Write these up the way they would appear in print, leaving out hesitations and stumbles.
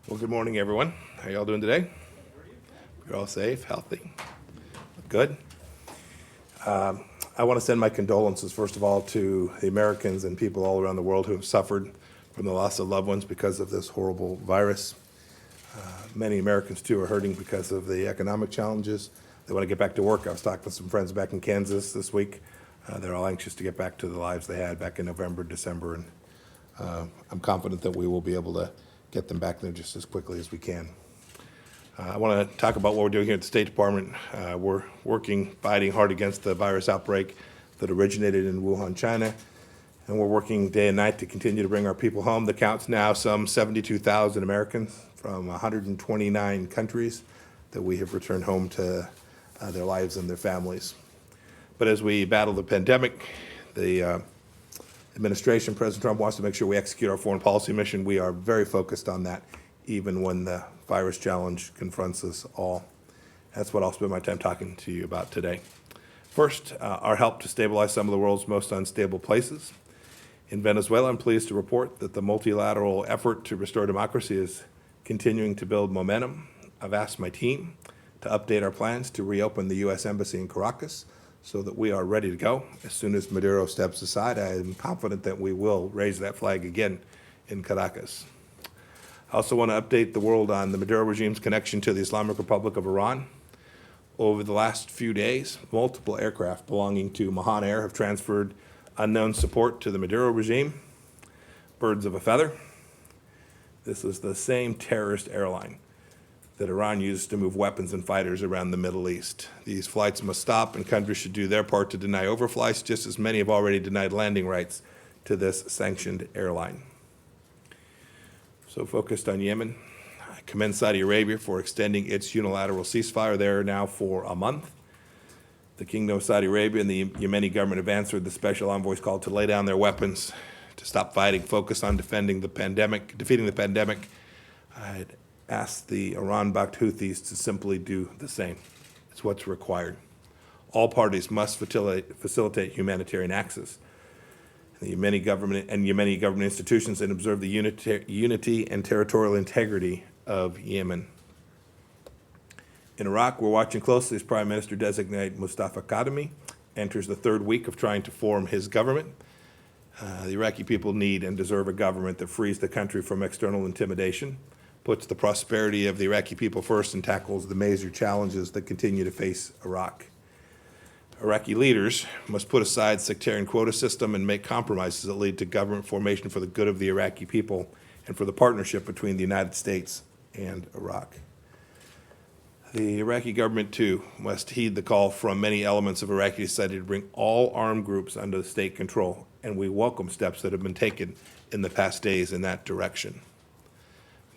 Well, good morning, everyone. How y'all doing today? You're all safe, healthy, good. I want to send my condolences, first of all, to the Americans and people all around the world who have suffered from the loss of loved ones because of this horrible virus. Many Americans, too, are hurting because of the economic challenges. They want to get back to work. I was talking with some friends back in Kansas this week. They're all anxious to get back to the lives they had back in November, December, and I'm confident that we will be able to get them back there just as quickly as we can. I want to talk about what we're doing here at the State Department. We're fighting hard against the virus outbreak that originated in Wuhan, China, and we're working day and night to continue to bring our people home. The count's now some 72,000 Americans from 129 countries that we have returned home to their lives and their families. But as we battle the pandemic, the administration, President Trump, wants to make sure we execute our foreign policy mission. We are very focused on that, even when the virus challenge confronts us all. That's what I'll spend my time talking to you about today. First, our help to stabilize some of the world's most unstable places. In Venezuela, I'm pleased to report that the multilateral effort to restore democracy is continuing to build momentum. I've asked my team to update our plans to reopen the U.S. Embassy in Caracas so that we are ready to go. As soon as Maduro steps aside, I am confident that we will raise that flag again in Caracas. I also want to update the world on the Maduro regime's connection to the Islamic Republic of Iran. Over the last few days, multiple aircraft belonging to Mahan Air have transferred unknown support to the Maduro regime. Birds of a feather. This is the same terrorist airline that Iran uses to move weapons and fighters around the Middle East. These flights must stop, and countries should do their part to deny overflights, just as many have already denied landing rights to this sanctioned airline. So focused on Yemen, I commend Saudi Arabia for extending its unilateral ceasefire there now for a month. The Kingdom of Saudi Arabia and the Yemeni government have answered the special envoy's call to lay down their weapons, to stop fighting, focus on defeating the pandemic. I'd ask the Iran-backed Houthis to simply do the same. It's what's required. All parties must facilitate humanitarian access. The Yemeni government and Yemeni government institutions and observe the unity and territorial integrity of Yemen. In Iraq, we're watching closely as Prime Minister-designate Mustafa Kadhimi enters the third week of trying to form his government. The Iraqi people need and deserve a government that frees the country from external intimidation, puts the prosperity of the Iraqi people first, and tackles the major challenges that continue to face Iraq. Iraqi leaders must put aside the sectarian quota system and make compromises that lead to government formation for the good of the Iraqi people and for the partnership between the United States and Iraq. The Iraqi government, too, must heed the call from many elements of Iraqi society to bring all armed groups under state control, and we welcome steps that have been taken in the past days in that direction.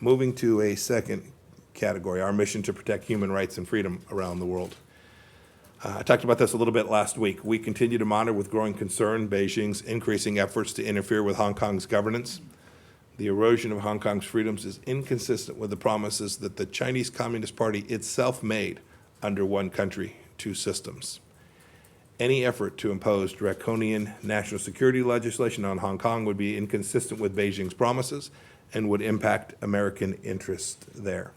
Moving to a second category, our mission to protect human rights and freedom around the world. I talked about this a little bit last week. We continue to monitor with growing concern Beijing's increasing efforts to interfere with Hong Kong's governance. The erosion of Hong Kong's freedoms is inconsistent with the promises that the Chinese Communist Party itself made under one country, two systems. Any effort to impose draconian national security legislation on Hong Kong would be inconsistent with Beijing's promises and would impact American interests there.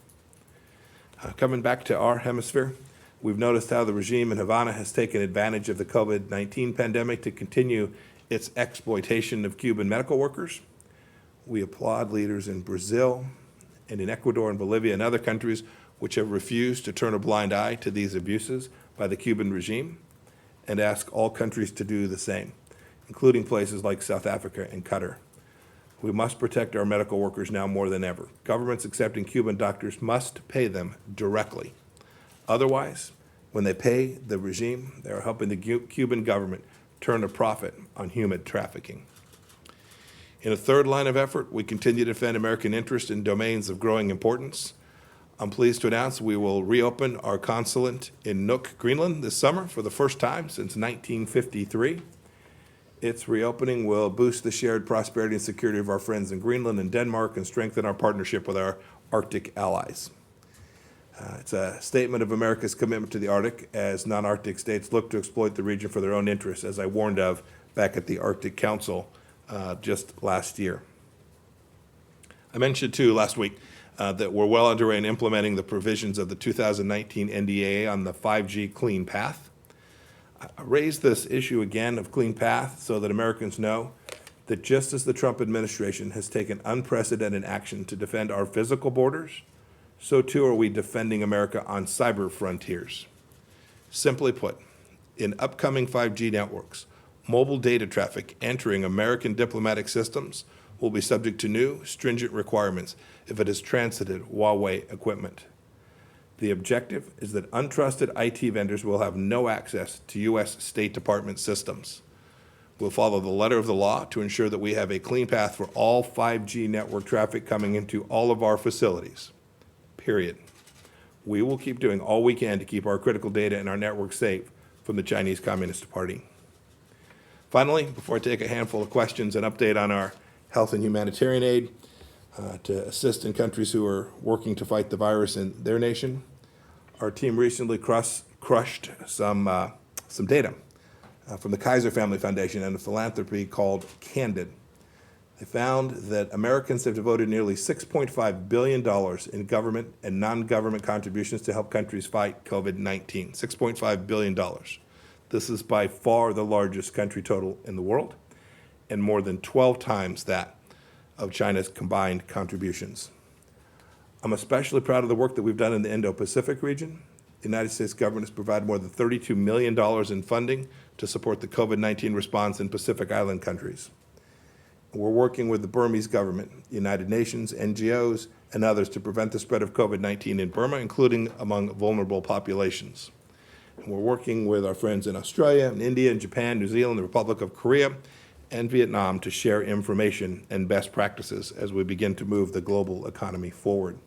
Coming back to our hemisphere, we've noticed how the regime in Havana has taken advantage of the COVID-19 pandemic to continue its exploitation of Cuban medical workers. We applaud leaders in Brazil and in Ecuador and Bolivia and other countries which have refused to turn a blind eye to these abuses by the Cuban regime, and ask all countries to do the same, including places like South Africa and Qatar. We must protect our medical workers now more than ever. Governments accepting Cuban doctors must pay them directly. Otherwise, when they pay the regime, they are helping the Cuban government turn a profit on human trafficking. In a third line of effort, we continue to defend American interests in domains of growing importance. I'm pleased to announce we will reopen our consulate in Nuuk, Greenland this summer for the first time since 1953. Its reopening will boost the shared prosperity and security of our friends in Greenland and Denmark and strengthen our partnership with our Arctic allies. It's a statement of America's commitment to the Arctic as non-Arctic states look to exploit the region for their own interests, as I warned of back at the Arctic Council just last year. I mentioned, too, last week, that we're well underway in implementing the provisions of the 2019 NDAA on the 5G Clean Path. I raise this issue again of Clean Path so that Americans know that just as the Trump administration has taken unprecedented action to defend our physical borders, so too are we defending America on cyber frontiers. Simply put, in upcoming 5G networks, mobile data traffic entering American diplomatic systems will be subject to new, stringent requirements if it has transited Huawei equipment. The objective is that untrusted IT vendors will have no access to U.S. State Department systems. We'll follow the letter of the law to ensure that we have a clean path for all 5G network traffic coming into all of our facilities, period. We will keep doing all we can to keep our critical data and our network safe from the Chinese Communist Party. Finally, before I take a handful of questions, an update on our health and humanitarian aid to assist in countries who are working to fight the virus in their nation. Our team recently crushed some data from the Kaiser Family Foundation and a philanthropy called Candid. They found that Americans have devoted nearly $6.5 billion in government and non-government contributions to help countries fight COVID-19. $6.5 billion. This is by far the largest country total in the world, and more than 12 times that of China's combined contributions. I'm especially proud of the work that we've done in the Indo-Pacific region. The United States government has provided more than $32 million in funding to support the COVID-19 response in Pacific Island countries. We're working with the Burmese government, United Nations, NGOs, and others to prevent the spread of COVID-19 in Burma, including among vulnerable populations. And we're working with our friends in Australia, and India, and Japan, New Zealand, the Republic of Korea, and Vietnam to share information and best practices as we begin to move the global economy forward.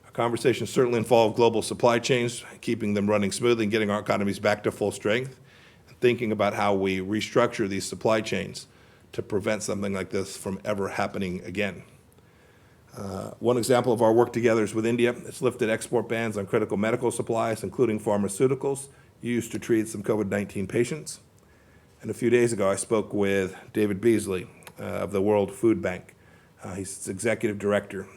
Our conversations certainly involve global supply chains, keeping them running smoothly and getting our economies back to full strength, and thinking about how we restructure these supply chains to prevent something like this from ever happening again. One example of our work together is with India. It's lifted export bans on critical medical supplies, including pharmaceuticals used to treat some COVID-19 patients. And a few days ago, I spoke with David Beasley of the World Food Bank. He's its executive director.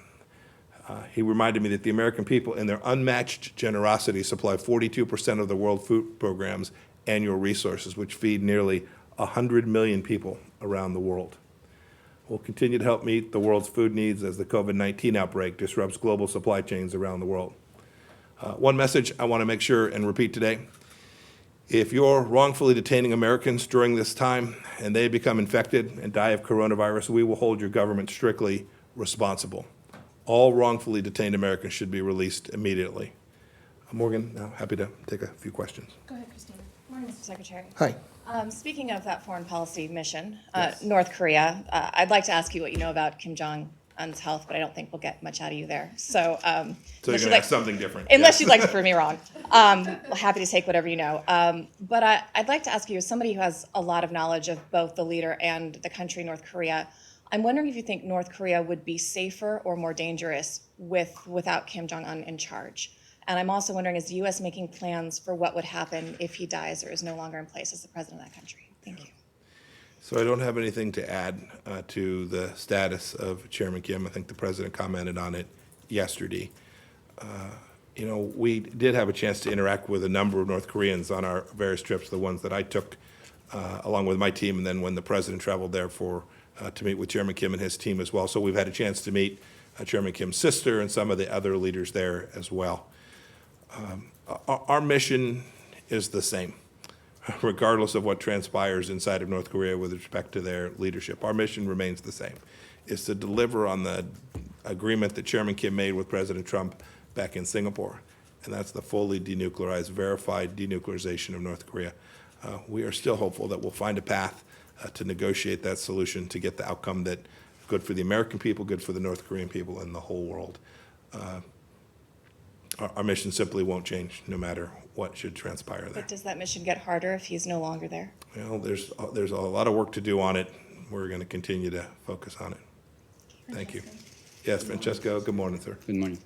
He reminded me that the American people, in their unmatched generosity, supply 42% of the World Food Program's annual resources, which feed nearly 100 million people around the world. We'll continue to help meet the world's food needs as the COVID-19 outbreak disrupts global supply chains around the world. One message I want to make sure and repeat today: if you're wrongfully detaining Americans during this time and they become infected and die of coronavirus, we will hold your government strictly responsible. All wrongfully detained Americans should be released immediately. Morgan, now happy to take a few questions. Go ahead, Christina. Morning, Mr. Secretary. Hi. Speaking of that foreign policy mission, Yes. North Korea, I'd like to ask you what you know about Kim Jong-un's health, but I don't think we'll get much out of you there. So So you're going to have something different. unless Yes. you'd like to prove me wrong. Happy to take whatever you know. But I'd like to ask you, as somebody who has a lot of knowledge of both the leader and the country, North Korea, I'm wondering if you think North Korea would be safer or more dangerous without Kim Jong-un in charge. And I'm also wondering, is the U.S. making plans for what would happen if he dies or is no longer in place as the president of that country? Thank you. So I don't have anything to add to the status of Chairman Kim. I think the president commented on it yesterday. We did have a chance to interact with a number of North Koreans on our various trips, the ones that I took along with my team, and then when the president traveled there to meet with Chairman Kim and his team as well. So we've had a chance to meet Chairman Kim's sister and some of the other leaders there as well. Our mission is the same, regardless of what transpires inside of North Korea with respect to their leadership. Our mission remains the same, is to deliver on the agreement that Chairman Kim made with President Trump back in Singapore, and that's the fully denuclearized, verified denuclearization of North Korea. We are still hopeful that we'll find a path to negotiate that solution to get the outcome that good for the American people, good for the North Korean people, and the whole world. Our mission simply won't change no matter what should transpire there. But does that mission get harder if he's no longer there? Well, there's a lot of work to do on it. We're going to continue to focus on it. Thank you. Yes, Francesco, good morning, sir. Good morning.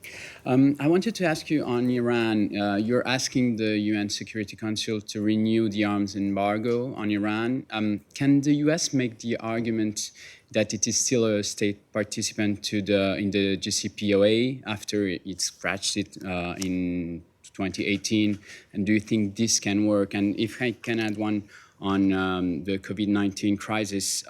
I wanted to ask you on Iran. You're asking the UN Security Council to renew the arms embargo on Iran. Can the US make the argument that it is still a state participant in the JCPOA after it scratched it in 2018? And do you think this can work? And if I can add one on the COVID-19 crisis,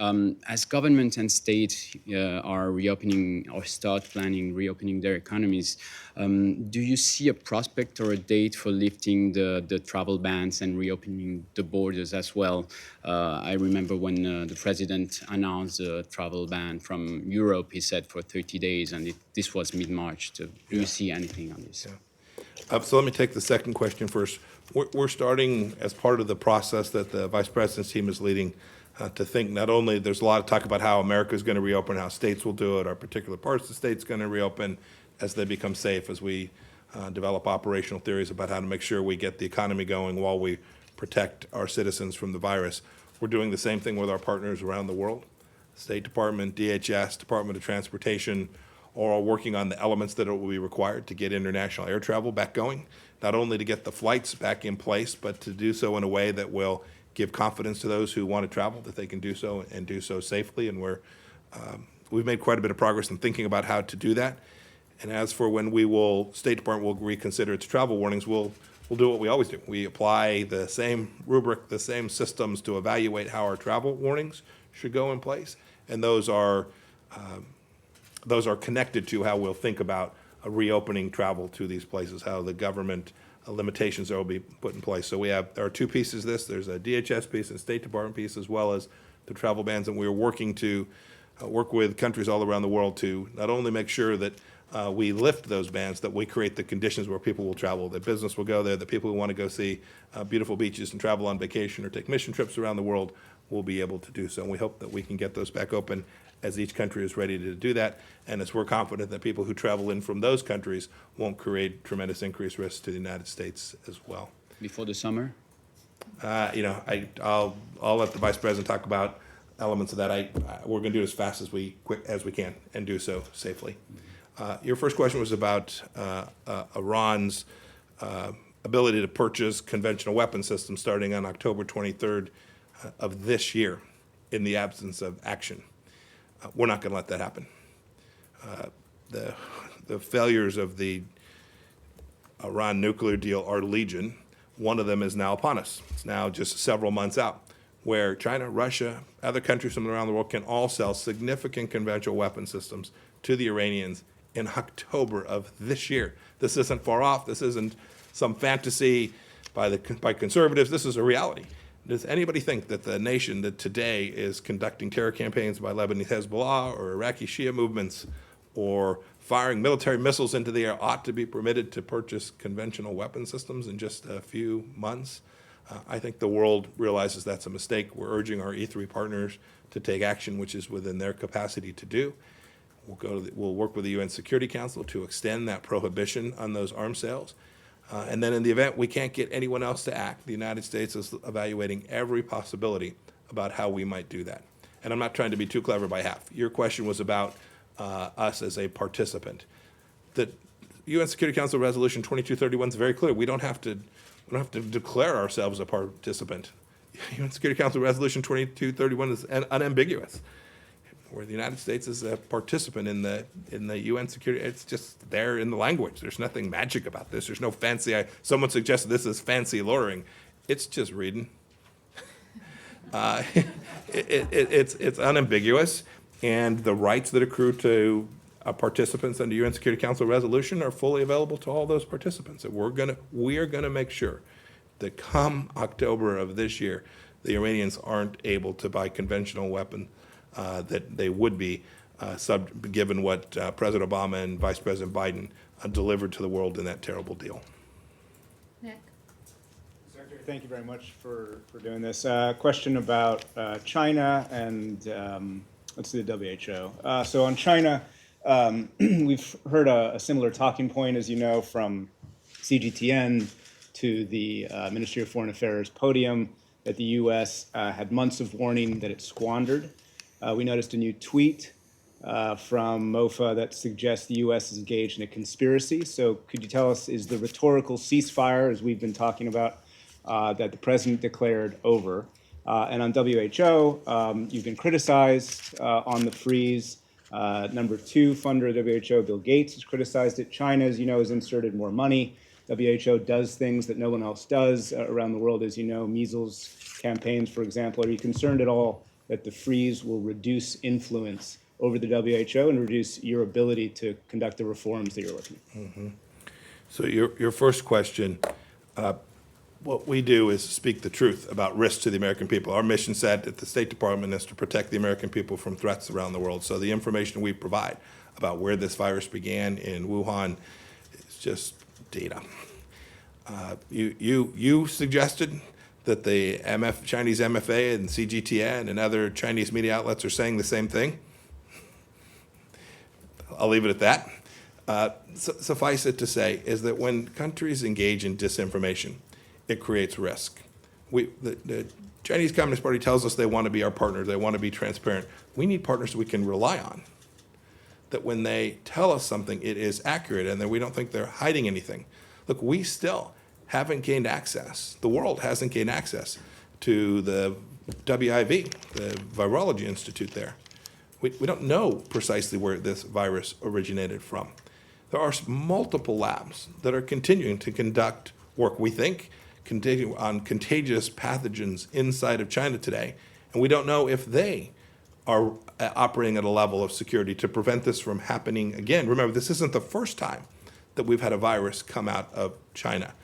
as governments and states are reopening or start planning reopening their economies, do you see a prospect or a date for lifting the travel bans and reopening the borders as well? I remember when the president announced a travel ban from Europe, he said for 30 days, and this was mid-March. So do you see anything on this? So let me take the second question first. We're starting as part of the process that the Vice President's team is leading to think not only, there's a lot of talk about how America is going to reopen, how states will do it, our particular parts of the state's going to reopen as they become safe, as we develop operational theories about how to make sure we get the economy going while we protect our citizens from the virus. We're doing the same thing with our partners around the world. State Department, DHS, Department of Transportation, are all working on the elements that will be required to get international air travel back going, not only to get the flights back in place, but to do so in a way that will give confidence to those who want to travel, that they can do so and do so safely. And we've made quite a bit of progress in thinking about how to do that. And as for when State Department will reconsider its travel warnings, we'll do what we always do. We apply the same rubric, the same systems to evaluate how our travel warnings should go in place. And those are connected to how we'll think about reopening travel to these places, how the government limitations will be put in place. So there are two pieces of this. There's a DHS piece and State Department piece, as well as the travel bans. And we're working to work with countries all around the world to not only make sure that we lift those bans, that we create the conditions where people will travel, that business will go there, that people who want to go see beautiful beaches and travel on vacation or take mission trips around the world will be able to do so. And we hope that we can get those back open as each country is ready to do that, and as we're confident that people who travel in from those countries won't create tremendous increased risks to the United States as well. Before the summer? I'll let the Vice President talk about elements of that. We're going to do it as fast as we can and do so safely. Your first question was about Iran's ability to purchase conventional weapon systems starting on October 23rd of this year in the absence of action. We're not going to let that happen. The failures of the Iran nuclear deal are legion. One of them is now upon us. It's now just several months out, where China, Russia, other countries from around the world can all sell significant conventional weapon systems to the Iranians in October of this year. This isn't far off. This isn't some fantasy by conservatives. This is a reality. Does anybody think that the nation that today is conducting terror campaigns by Lebanese Hezbollah or Iraqi Shia movements or firing military missiles into the air ought to be permitted to purchase conventional weapon systems in just a few months? I think the world realizes that's a mistake. We're urging our E3 partners to take action, which is within their capacity to do. We'll work with the UN Security Council to extend that prohibition on those arms sales. And then in the event we can't get anyone else to act, the United States is evaluating every possibility about how we might do that. And I'm not trying to be too clever by half. Your question was about us as a participant. The UN Security Council Resolution 2231 is very clear. We don't have to declare ourselves a participant. UN Security Council Resolution 2231 is unambiguous, where the United States is a participant in the UN security. It's just there in the language. There's nothing magic about this. There's no fancy. Someone suggested this is fancy lawyering. It's just reading. It's unambiguous, and the rights that accrue to participants under UN Security Council resolution are fully available to all those participants. And we are gonna make sure that come October of this year, the Iranians aren't able to buy conventional weapons that they would be, given what President Obama and Vice President Biden delivered to the world in that terrible deal. Nick? Secretary, thank you very much for doing this. Question about China and let's see, the WHO. So on China, we've heard a similar talking point, as you know, from CGTN to the Ministry of Foreign Affairs podium, that the U.S. had months of warning that it squandered. We noticed a new tweet from MOFA that suggests the U.S. is engaged in a conspiracy. So could you tell us, is the rhetorical ceasefire, as we've been talking about, that the president declared over? And on WHO, you've been criticized on the freeze. Number two funder of WHO, Bill Gates, has criticized it. China, as you know, has inserted more money. WHO does things that no one else does around the world, as you know, measles campaigns, for example. Are you concerned at all that the freeze will reduce influence over the WHO and reduce your ability to conduct the reforms that you're looking at? So your first question, what we do is speak the truth about risks to the American people. Our mission set at the State Department is to protect the American people from threats around the world. So the information we provide about where this virus began in Wuhan is just data. You suggested that the Chinese MFA and CGTN and other Chinese media outlets are saying the same thing. I'll leave it at that. Suffice it to say is that when countries engage in disinformation, it creates risk. The Chinese Communist Party tells us they want to be our partners, they want to be transparent. We need partners we can rely on, that when they tell us something, it is accurate and that we don't think they're hiding anything. Look, we still haven't gained access, the world hasn't gained access to the WIV, the Virology Institute there. We don't know precisely where this virus originated from. There are multiple labs that are continuing to conduct work, we think, on contagious pathogens inside of China today, and we don't know if they are operating at a level of security to prevent this from happening again. Remember, this isn't the first time that we've had a virus come out of China.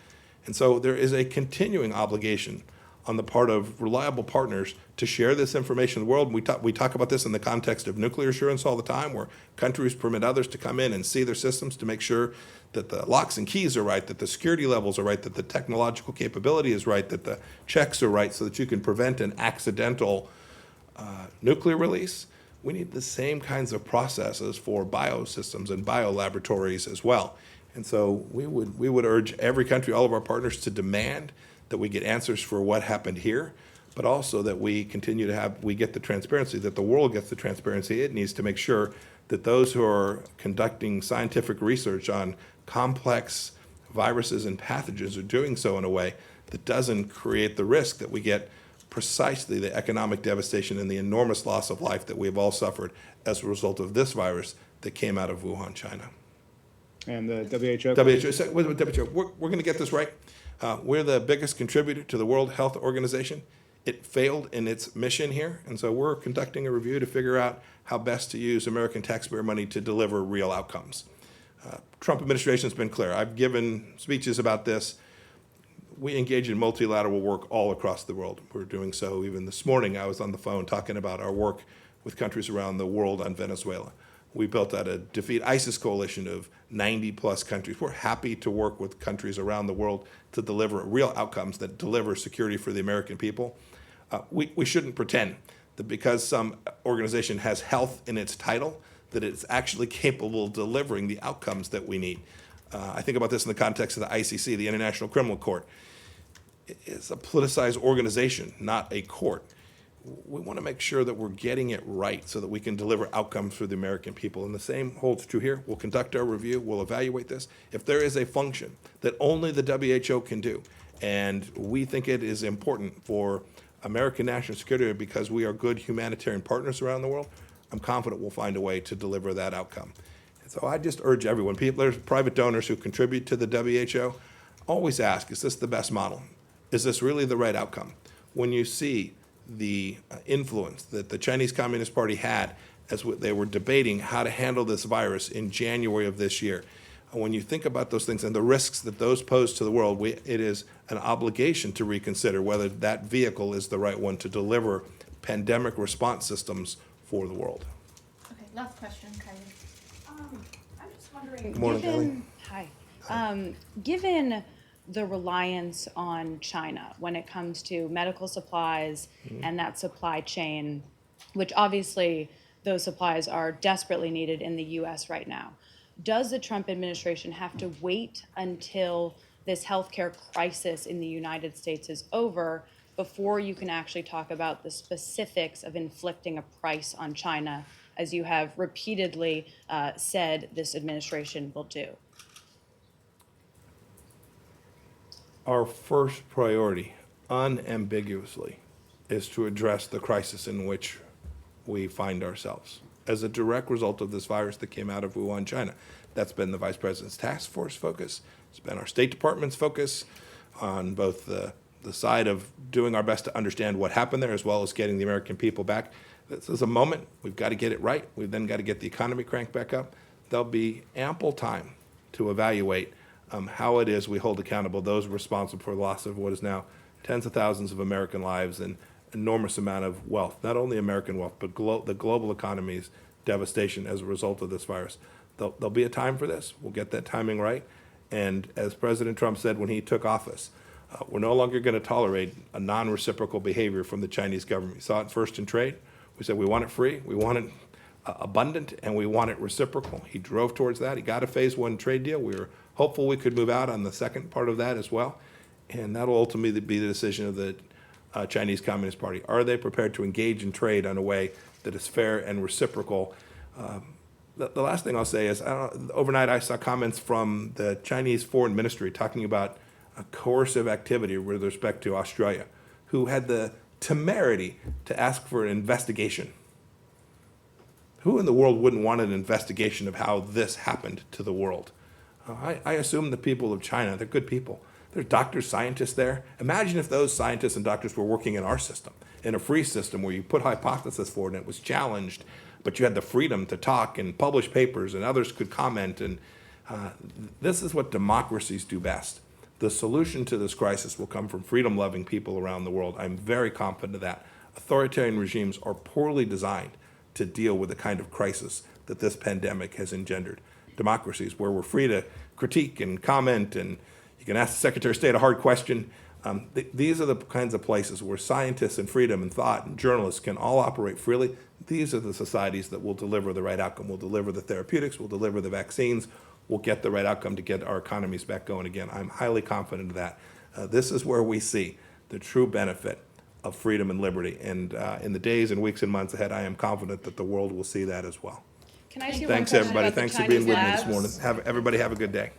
And so there is a continuing obligation on the part of reliable partners to share this information with the world. We talk about this in the context of nuclear assurance all the time, where countries permit others to come in and see their systems to make sure that the locks and keys are right, that the security levels are right, that the technological capability is right, that the checks are right, so that you can prevent an accidental nuclear release. We need the same kinds of processes for biosystems and biolaboratories as well. And so we would urge every country, all of our partners, to demand that we get answers for what happened here, but also that we continue to we get the transparency, that the world gets the transparency it needs to make sure that those who are conducting scientific research on complex viruses and pathogens are doing so in a way that doesn't create the risk that we get precisely the economic devastation and the enormous loss of life that we've all suffered as a result of this virus that came out of Wuhan, China. And the WHO? We're going to get this right. We're the biggest contributor to the World Health Organization. It failed in its mission here, and so we're conducting a review to figure out how best to use American taxpayer money to deliver real outcomes. Trump administration has been clear. I've given speeches about this. We engage in multilateral work all across the world. We're doing so even this morning. I was on the phone talking about our work with countries around the world on Venezuela. We built out a Defeat ISIS coalition of 90-plus countries. We're happy to work with countries around the world to deliver real outcomes that deliver security for the American people. We shouldn't pretend that because some organization has health in its title, that it's actually capable of delivering the outcomes that we need. I think about this in the context of the ICC, the International Criminal Court. It's a politicized organization, not a court. We want to make sure that we're getting it right so that we can deliver outcomes for the American people. And the same holds true here. We'll conduct our review. We'll evaluate this. If there is a function that only the WHO can do, and we think it is important for American national security because we are good humanitarian partners around the world, I'm confident we'll find a way to deliver that outcome. And so I just urge everyone, there's private donors who contribute to the WHO, always ask, is this the best model? Is this really the right outcome? When you see the influence that the Chinese Communist Party had as they were debating how to handle this virus in January of this year, when you think about those things and the risks that those pose to the world, it is an obligation to reconsider whether that vehicle is the right one to deliver pandemic response systems for the world. Okay, last question, Kylie. I'm just wondering, Good morning, given, given the reliance on China when it comes to medical supplies and that supply chain, which obviously those supplies are desperately needed in the US right now, does the Trump administration have to wait until this healthcare crisis in the United States is over before you can actually talk about the specifics of inflicting a price on China, as you have repeatedly said this administration will do? Our first priority, unambiguously, is to address the crisis in which we find ourselves as a direct result of this virus that came out of Wuhan, China. That's been the Vice President's task force focus. It's been our State Department's focus on both the side of doing our best to understand what happened there, as well as getting the American people back. This is a moment. We've got to get it right. We've then got to get the economy cranked back up. There'll be ample time to evaluate how it is we hold accountable those responsible for the loss of what is now tens of thousands of American lives and enormous amount of wealth, not only American wealth, but the global economy's devastation as a result of this virus. There'll be a time for this. We'll get that timing right. And as President Trump said when he took office, we're no longer going to tolerate a non-reciprocal behavior from the Chinese government. We saw it first in trade. We said we want it free, we want it abundant, and we want it reciprocal. He drove towards that. He got a phase one trade deal. We were hopeful we could move out on the second part of that as well. And that'll ultimately be the decision of the Chinese Communist Party. Are they prepared to engage in trade in a way that is fair and reciprocal? The last thing I'll say is, overnight I saw comments from the Chinese Foreign Ministry talking about a coercive activity with respect to Australia, who had the temerity to ask for an investigation. Who in the world wouldn't want an investigation of how this happened to the world? I assume the people of China, they're good people. There's doctors, scientists there. Imagine if those scientists and doctors were working in our system, in a free system where you put hypothesis forward and it was challenged, but you had the freedom to talk and publish papers and others could comment. And this is what democracies do best. The solution to this crisis will come from freedom-loving people around the world. I'm very confident of that. Authoritarian regimes are poorly designed to deal with the kind of crisis that this pandemic has engendered. Democracies where we're free to critique and comment, and you can ask the Secretary of State a hard question. These are the kinds of places where scientists and freedom and thought and journalists can all operate freely. These are the societies that will deliver the right outcome, will deliver the therapeutics, will deliver the vaccines, will get the right outcome to get our economies back going again. I'm highly confident of that. This is where we see the true benefit of freedom and liberty. And in the days and weeks and months ahead, I am confident that the world will see that as well. Can I ask you one Thanks, question everybody. about the Thanks for being Chinese with me this labs? morning. Everybody have a good day.